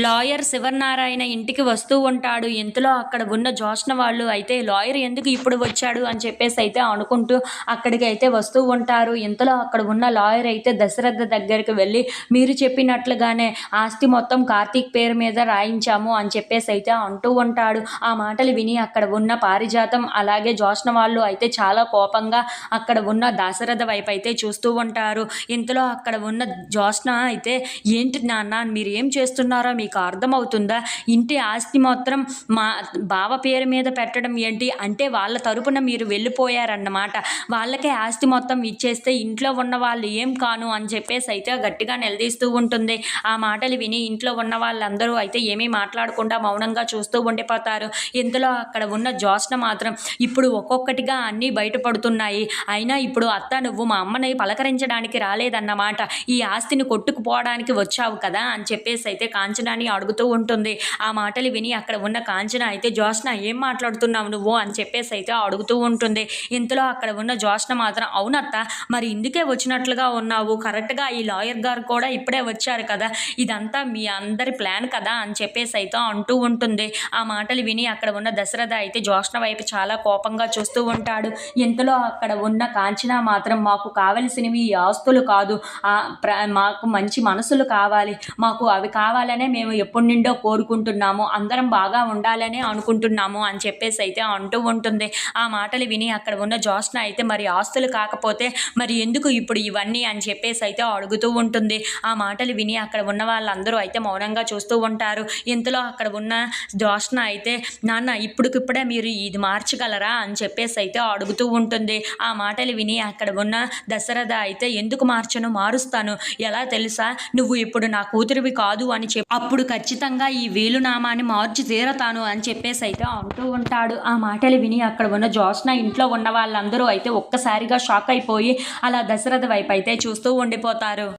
Lawyer Sivanarayana ఇంటికి వస్తూ ఉంటాడు. ఇంతలో అక్కడ ఉన్న జోష్న వాళ్ళు అయితే లాయర్ ఎందుకు ఇప్పుడు వచ్చాడు అని చెప్పేసి అయితే అనుకుంటూ అక్కడికి అయితే వస్తూ ఉంటారు. ఇంతలో అక్కడ ఉన్న లాయర్ అయితే దశరథ దగ్గరికి వెళ్ళి మీరు చెప్పినట్లుగానే ఆస్తి మొత్తం కార్తీక్ పేరు మీద రాయించాము అని చెప్పేసి అయితే అంటూ ఉంటాడు. ఆ మాటలు విని అక్కడ ఉన్న పారిజాతం అలాగే జోష్న వాళ్ళు అయితే చాలా కోపంగా అక్కడ ఉన్న దశరథ వైపు అయితే చూస్తూ ఉంటారు. ఇంతలో అక్కడ ఉన్న జోష్న అయితే ఏంటి నాన్న మీరు ఏం చేస్తున్నారో మీకు అర్థమవుతుందా? ఇంటి ఆస్తి మాత్రం మా బావ పేరు మీద పెట్టడం ఏంటి అంటే వాళ్ళ తరపున మీరు వెళ్ళిపోయారన్నమాట. వాళ్ళకే ఆస్తి మొత్తం ఇచ్చేస్తే ఇంట్లో ఉన్న వాళ్ళు ఏం కాను అని చెప్పేసి అయితే గట్టిగా నిలదీస్తూ ఉంటుంది. ఆ మాటలు విని ఇంట్లో ఉన్న వాళ్ళందరూ అయితే ఏమీ మాట్లాడకుండా మౌనంగా చూస్తూ ఉండిపోతారు. ఇంతలో అక్కడ ఉన్న జోష్న మాత్రం ఇప్పుడు ఒక్కొక్కటిగా అన్నీ బయటపడుతున్నాయి. అయినా ఇప్పుడు అత్త నువ్వు మా అమ్మని పలకరించడానికి రాలేదన్నమాట. ఈ ఆస్తిని కొట్టుకుపోవడానికి వచ్చావు కదా అని చెప్పేసి అయితే కాంచనాని అడుగుతూ ఉంటుంది. ఆ మాటలు విని అక్కడ ఉన్న కాంచన అయితే జోష్న ఏం మాట్లాడుతున్నావు నువ్వు అని చెప్పేసి అయితే అడుగుతూ ఉంటుంది. ఇంతలో అక్కడ ఉన్న జోష్న మాత్రం అవునత్త మరి ఇందుకే వచ్చినట్లుగా ఉన్నావు, కరెక్ట్గా ఈ లాయర్ గారు కూడా ఇప్పుడే వచ్చారు కదా, ఇదంతా మీ అందరి ప్లాన్ కదా అని చెప్పేసి అయితే అంటూ ఉంటుంది. ఆ మాటలు విని అక్కడ ఉన్న దశరథ అయితే జోష్న వైపు చాలా కోపంగా చూస్తూ ఉంటాడు. ఇంతలో అక్కడ ఉన్న కాంచన మాత్రం మాకు కావలసినవి ఈ ఆస్తులు కాదు, మాకు మంచి మనసులు కావాలి, మాకు అవి కావాలనే మేము ఎప్పటి నుండో కోరుకుంటున్నాము, అందరం బాగా ఉండాలనే అనుకుంటున్నాము అని చెప్పేసి అయితే అంటూ ఉంటుంది. ఆ మాటలు విని అక్కడ ఉన్న జోష్న అయితే మరి ఆస్తులు కాకపోతే మరి ఎందుకు ఇప్పుడు ఇవన్నీ అని చెప్పేసి అయితే అడుగుతూ ఉంటుంది. ఆ మాటలు విని అక్కడ ఉన్న వాళ్ళందరూ అయితే మౌనంగా చూస్తూ ఉంటారు. ఇంతలో అక్కడ ఉన్న జోష్న అయితే నాన్న ఇప్పుడికిప్పుడే మీరు ఇది మార్చగలరా అని చెప్పేసి అయితే అడుగుతూ ఉంటుంది. ఆ మాటలు విని అక్కడ ఉన్న దశరథ అయితే ఎందుకు మార్చను, మారుస్తాను, ఎలా తెలుసా నువ్వు ఇప్పుడు నా కూతురివి కాదు అని చెప్పి అప్పుడు ఖచ్చితంగా ఈ వీలునామాని మార్చి తీరతాను అని చెప్పేసి అయితే అంటూ ఉంటాడు. ఆ మాటలు విని అక్కడ ఉన్న జోష్న ఇంట్లో ఉన్న వాళ్ళందరూ అయితే ఒక్కసారిగా షాక్ అయిపోయి అలా దశరథ వైపు అయితే చూస్తూ ఉండిపోతారు.